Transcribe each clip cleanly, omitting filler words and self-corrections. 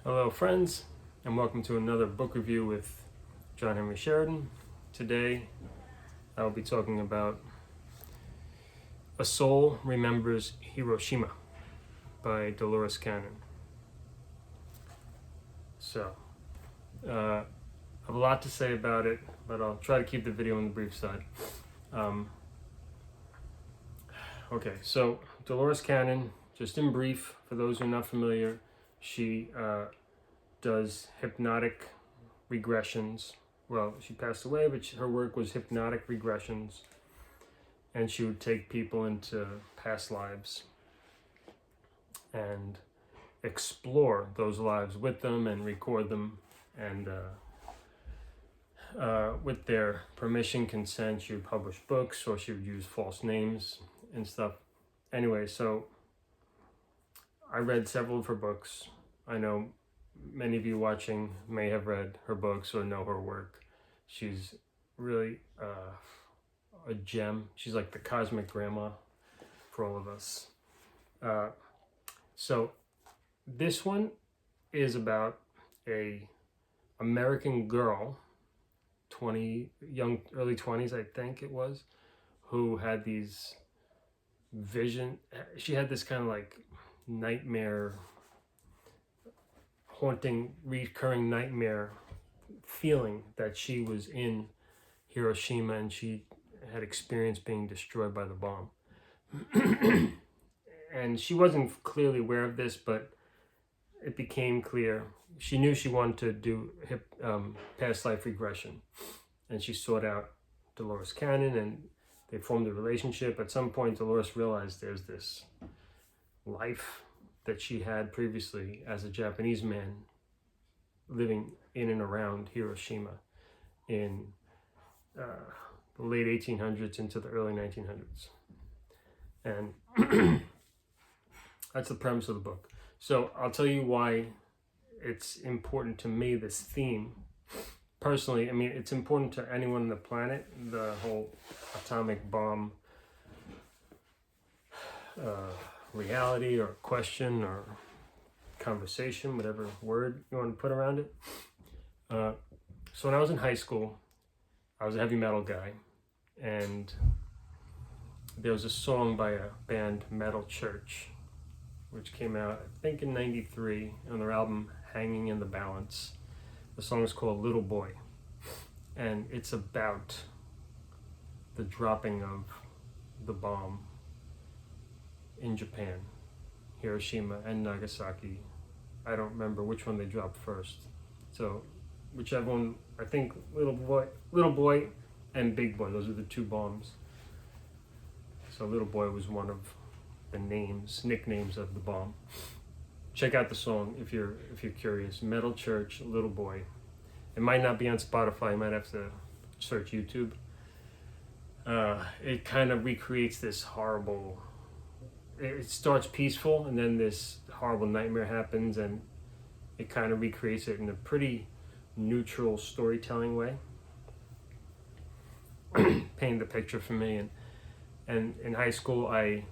Hello, friends, and welcome to another book review with John Henry Sheridan. Today, I'll be talking about A Soul Remembers Hiroshima by Delores Cannon. So, I have a lot to say about it, but I'll try to keep the video on the brief side. Okay, so Delores Cannon, just in brief, for those who are not familiar, she does hypnotic regressions. Well, she passed away, but her work was hypnotic regressions, and she would take people into past lives and explore those lives with them and record them, and with their permission, consent, she would publish books, or she would use false names and stuff. Anyway, so I read several of her books. I know many of you watching may have read her books or know her work. She's really a gem. She's like the cosmic grandma for all of us. So this one is about a American girl, early 20s, I think it was, who had these she had this kind of like nightmare, haunting, recurring nightmare feeling that she was in Hiroshima and she had experienced being destroyed by the bomb. And she wasn't clearly aware of this, but it became clear. She knew she wanted to do past life regression, and she sought out Delores Cannon, and they formed a relationship. At some point, Delores realized there's this life that she had previously as a Japanese man living in and around Hiroshima in the late 1800s into the early 1900s. And that's the premise of the book. So I'll tell you why it's important to me, this theme. Personally, I mean, it's important to anyone on the planet, the whole atomic bomb reality or question or conversation, whatever word you want to put around it. So when I was in high school, I was a heavy metal guy, and there was a song by a band, Metal Church, which came out, I think, in '93 on their album Hanging in the Balance. The song is called Little Boy, and it's about the dropping of the bomb in Japan, Hiroshima and Nagasaki. I don't remember which one they dropped first. So whichever one, I think Little Boy and Big Boy, those are the two bombs. So Little Boy was one of the nicknames of the bomb. Check out the song if you're curious. Metal Church, Little Boy. It might not be on Spotify. You might have to search YouTube. It kind of recreates this horrible. It starts peaceful, and then this horrible nightmare happens, and it kind of recreates it in a pretty neutral storytelling way. Painted the picture for me, and in high school I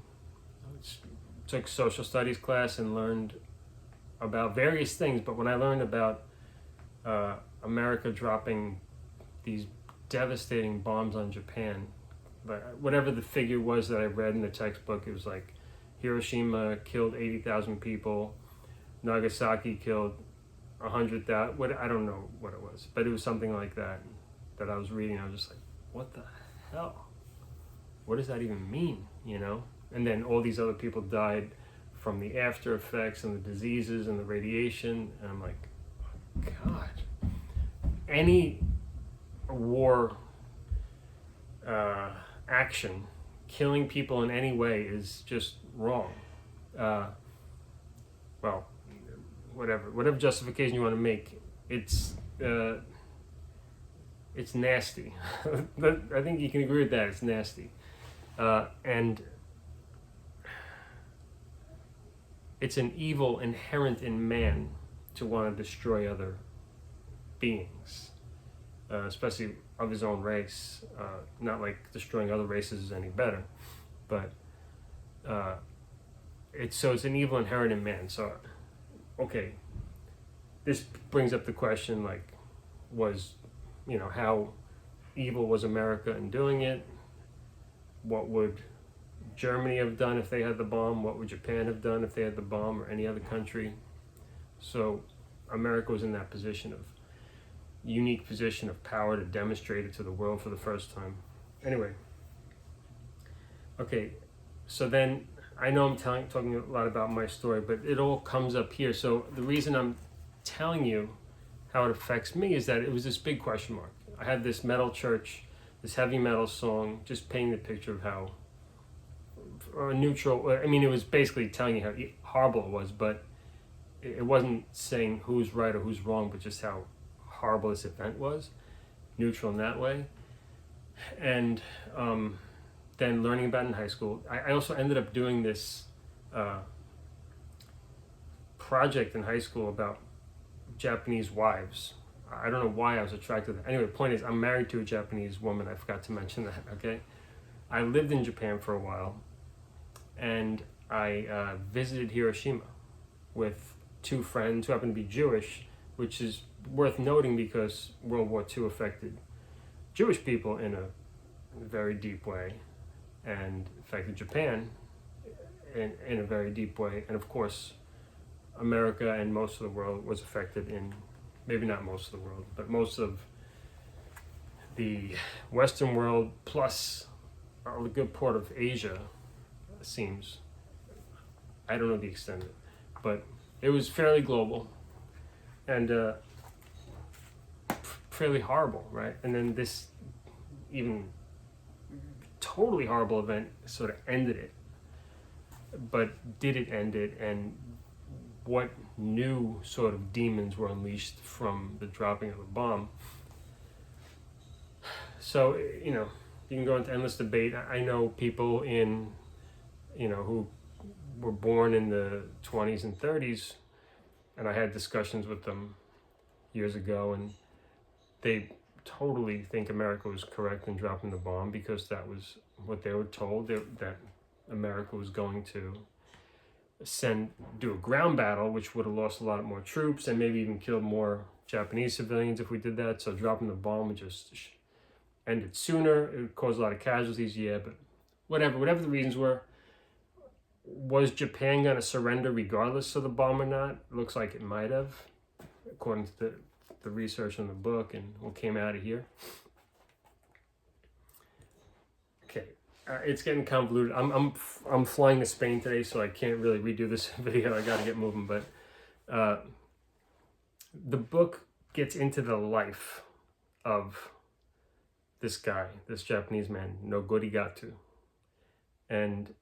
took social studies class and learned about various things. But when I learned about America dropping these devastating bombs on Japan, but whatever the figure was that I read in the textbook, it was like Hiroshima killed 80,000 people, Nagasaki killed 100,000. I don't know what it was, but it was something like that I was reading. I was just like, what the hell? What does that even mean? You know? And then all these other people died from the after effects and the diseases and the radiation, and I'm like, God, any war action, killing people in any way is just wrong. Well, whatever justification you want to make, it's nasty. I think you can agree with that. It's nasty, and it's an evil inherent in man to want to destroy other beings, especially of his own race. Not like destroying other races is any better, but it's an evil inherent in man. So, okay, this brings up the question, like, was, how evil was America in doing it? What would Germany have done if they had the bomb? What would Japan have done if they had the bomb, or any other country? So America was in that unique position of power to demonstrate it to the world for the first time. Anyway, okay, so then I know I'm talking a lot about my story, but it all comes up here. So the reason I'm telling you how it affects me is that it was this big question mark. I had this metal church, this heavy metal song, just painting the picture of how neutral. I mean, it was basically telling you how horrible it was, but it wasn't saying who's right or who's wrong, but just how horrible this event was, neutral in that way. And then learning about it in high school, I also ended up doing this project in high school about Japanese wives. I don't know why I was attracted to that. Anyway, the point is, I'm married to a Japanese woman. I forgot to mention that, okay? I lived in Japan for a while, and I visited Hiroshima with two friends who happen to be Jewish, which is worth noting because World War II affected Jewish people in a very deep way, and affected Japan in a very deep way. And of course, America and most of the world was affected in, maybe not most of the world, but most of the Western world, plus a good part of Asia, seems. I don't know the extent of it, but it was fairly global and fairly horrible, right? And then this even totally horrible event sort of ended it. But did it end it, and what new sort of demons were unleashed from the dropping of the bomb? So, you can go into endless debate. I know people who were born in the 20s and 30s, and I had discussions with them years ago, and they totally think America was correct in dropping the bomb because that was what they were told, that America was going to do a ground battle, which would have lost a lot more troops and maybe even killed more Japanese civilians if we did that. So dropping the bomb would just end it sooner. It would cause a lot of casualties, yeah, but whatever the reasons were. Was Japan going to surrender regardless of the bomb or not? Looks like it might have, according to the research in the book and what came out of here. Okay, it's getting convoluted. I'm flying to Spain today, so I can't really redo this video. I got to get moving, but the book gets into the life of this guy, this Japanese man, Nogorigatu, and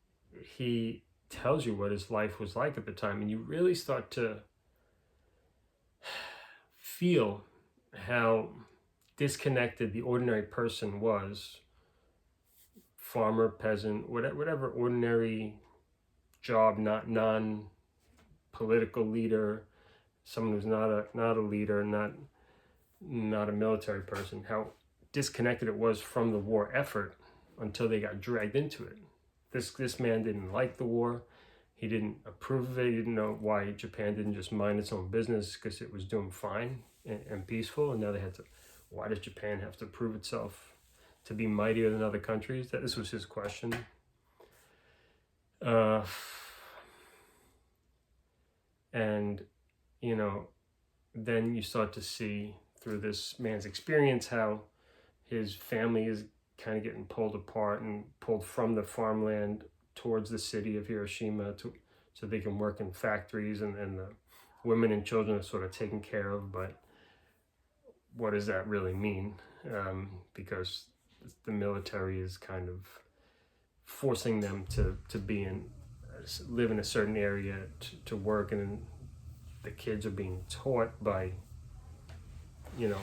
he tells you what his life was like at the time, and you really start to feel how disconnected the ordinary person was, farmer, peasant, whatever ordinary job, not non-political leader, someone who's not a leader, not a military person, how disconnected it was from the war effort until they got dragged into it. This man didn't like the war. He didn't approve of it. He didn't know why Japan didn't just mind its own business because it was doing fine and peaceful. And now they had to, why does Japan have to prove itself to be mightier than other countries? This was his question. And, then you start to see through this man's experience how his family is kind of getting pulled apart and pulled from the farmland towards the city of Hiroshima so they can work in factories, and the women and children are sort of taken care of. But what does that really mean? Because the military is kind of forcing them to live in a certain area to work, and then the kids are being taught by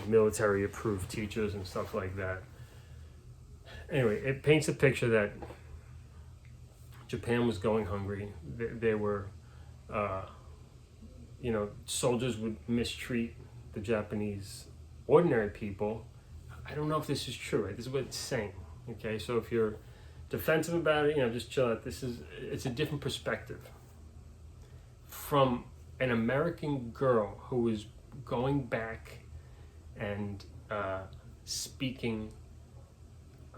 military approved teachers and stuff like that. Anyway, it paints a picture that Japan was going hungry. They were, soldiers would mistreat the Japanese ordinary people. I don't know if this is true, right? This is what it's saying, okay? So if you're defensive about it, just chill out. It's a different perspective from an American girl who was going back and speaking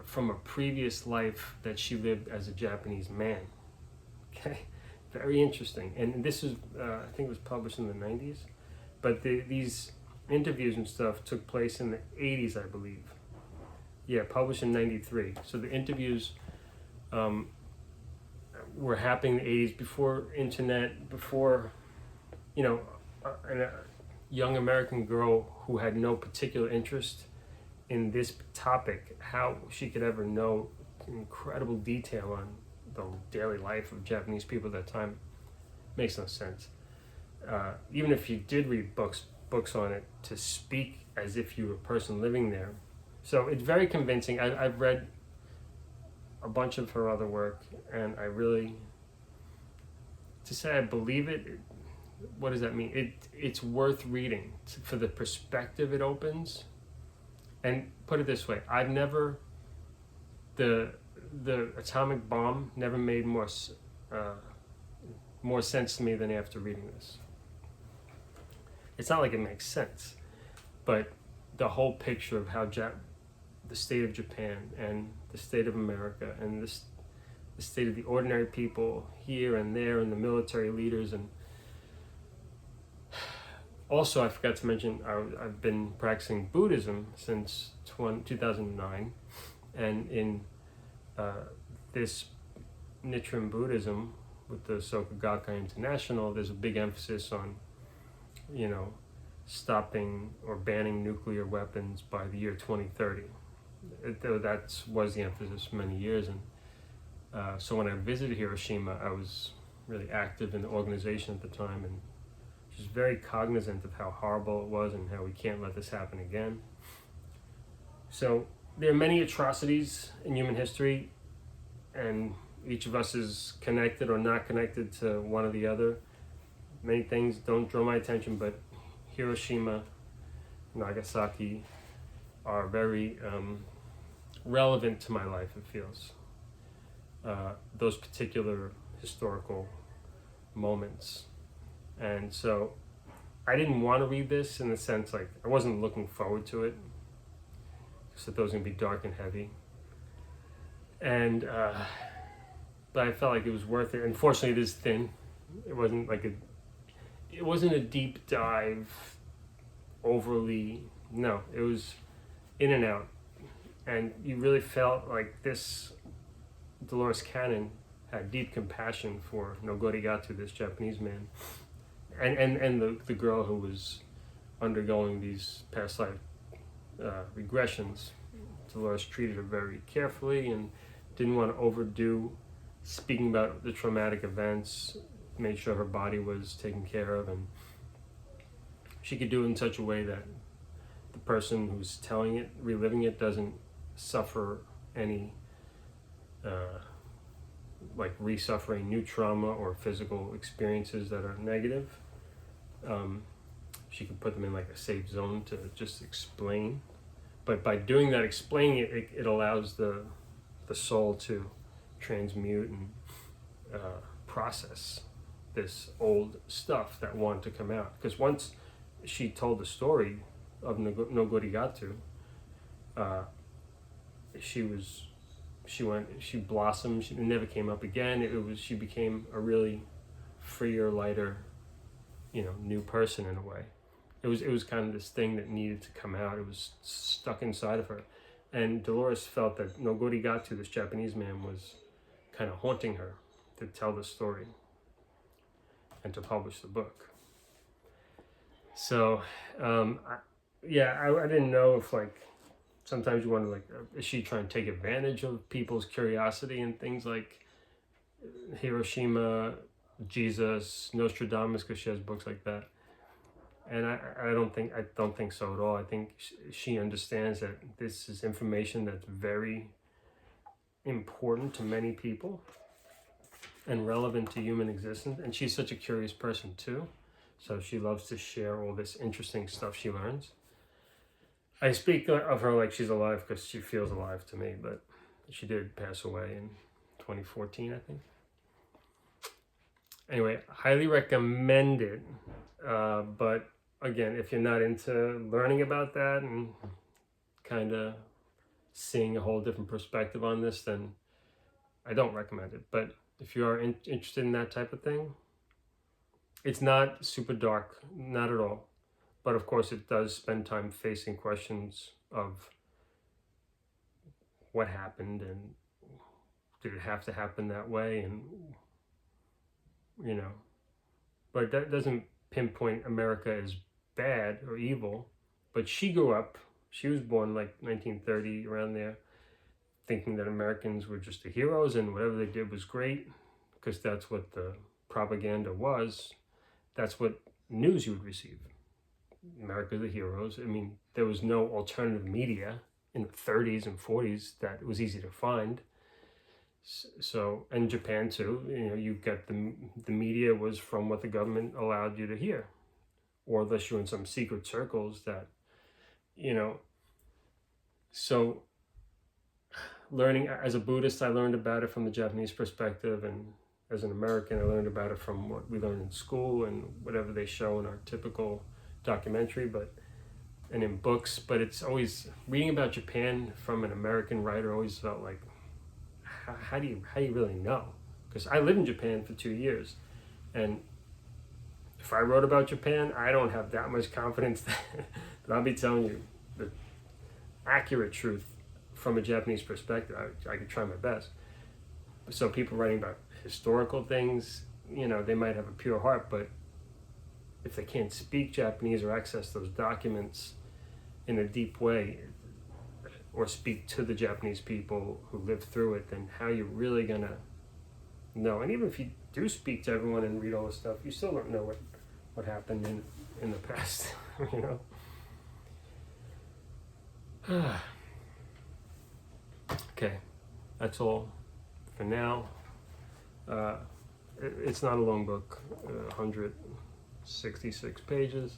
from a previous life that she lived as a Japanese man. Okay, very interesting. And this is, I think it was published in the 90s, but these interviews and stuff took place in the 80s, I believe. Yeah, published in 93. So the interviews were happening in the 80s, before internet, before, a young American girl who had no particular interest in this topic, how she could ever know incredible detail on the daily life of Japanese people at that time makes no sense. Even if you did read books on it, to speak as if you were a person living there. So it's very convincing. I've read a bunch of her other work, and I really, to say I believe it, what does that mean? It's worth reading for the perspective it opens. And put it this way, I've never, the atomic bomb never made more sense to me than after reading this. It's not like it makes sense, but the whole picture of how the state of Japan and the state of America and the state of the ordinary people here and there, and the military leaders. And also, I forgot to mention, I've been practicing Buddhism since 2009, and in this Nichiren Buddhism with the Soka Gakkai International, there's a big emphasis on, stopping or banning nuclear weapons by the year 2030. That was the emphasis for many years. And so when I visited Hiroshima, I was really active in the organization at the time, and just very cognizant of how horrible it was and how we can't let this happen again. So there are many atrocities in human history, and each of us is connected or not connected to one or the other. Many things don't draw my attention, but Hiroshima, Nagasaki are very relevant to my life, it feels. Those particular historical moments. And so I didn't want to read this, in the sense, like, I wasn't looking forward to it, because I thought it was going to be dark and heavy. And but I felt like it was worth it. Unfortunately, it is thin. It wasn't a deep dive, overly, no, it was in and out. And you really felt like this Delores Cannon had deep compassion for Nogorigatu, this Japanese man, and the girl who was undergoing these past life regressions. Delores treated her very carefully and didn't want to overdo speaking about the traumatic events, made sure her body was taken care of, and she could do it in such a way that the person who's telling it, reliving it, doesn't suffer any like re-suffering new trauma or physical experiences that are negative. She could put them in like a safe zone to just explain. But by doing that, explaining it allows the soul to transmute and process this old stuff that wanted to come out. Because once she told the story of Nogorigatu, she blossomed. She never came up again. She became a really freer, lighter, new person in a way. It was kind of this thing that needed to come out. It was stuck inside of her. And Delores felt that Nogorigatu, this Japanese man, was kind of haunting her to tell the story and to publish the book. So, I didn't know if, like, sometimes you wonder, like, is she trying to take advantage of people's curiosity and things like Hiroshima, Jesus, Nostradamus, because she has books like that. And I don't think so at all. I think she understands that this is information that's very important to many people and relevant to human existence. And she's such a curious person too. So she loves to share all this interesting stuff she learns. I speak of her like she's alive because she feels alive to me, but she did pass away in 2014, I think. Anyway, highly recommend it. But again, if you're not into learning about that and kind of seeing a whole different perspective on this, then I don't recommend it. But if you are interested in that type of thing, it's not super dark, not at all. But of course, it does spend time facing questions of what happened and did it have to happen that way, and but that doesn't pinpoint America as bad or evil. But she was born like 1930, around there, thinking that Americans were just the heroes and whatever they did was great, because that's what the propaganda was. That's what news you would receive. America the heroes. I mean, there was no alternative media in the 30s and 40s that was easy to find. So, and Japan too, you got the media was from what the government allowed you to hear, or unless you're in some secret circles that, so learning as a Buddhist, I learned about it from the Japanese perspective, and as an American, I learned about it from what we learned in school and whatever they show in our typical documentary, and in books. But it's always, reading about Japan from an American writer always felt like, how do you really know? Because I lived in Japan for 2 years, and if I wrote about Japan, I don't have that much confidence that I'll be telling you the accurate truth from a Japanese perspective. I could try my best. So people writing about historical things, they might have a pure heart, but if they can't speak Japanese or access those documents in a deep way, or speak to the Japanese people who lived through it, then how are you really gonna know? And even if you do speak to everyone and read all this stuff, you still don't know what happened in the past, Okay, that's all for now. It's not a long book, 166 pages.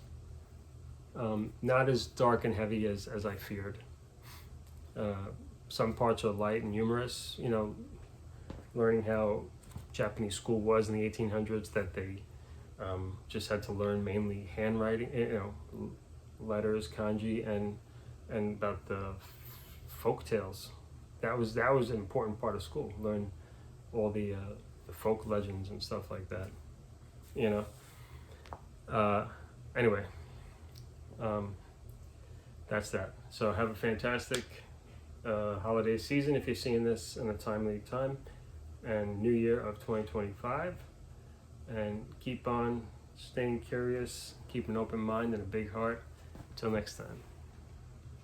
Not as dark and heavy as I feared. Some parts are light and humorous, learning how Japanese school was in the 1800s, that they just had to learn mainly handwriting, letters, kanji, and about the folk tales. That was an important part of school. Learn all the folk legends and stuff like that. Anyway, that's that. So have a fantastic holiday season if you're seeing this in a timely time, and New Year of 2025. And keep on staying curious, keep an open mind and a big heart. Until next time.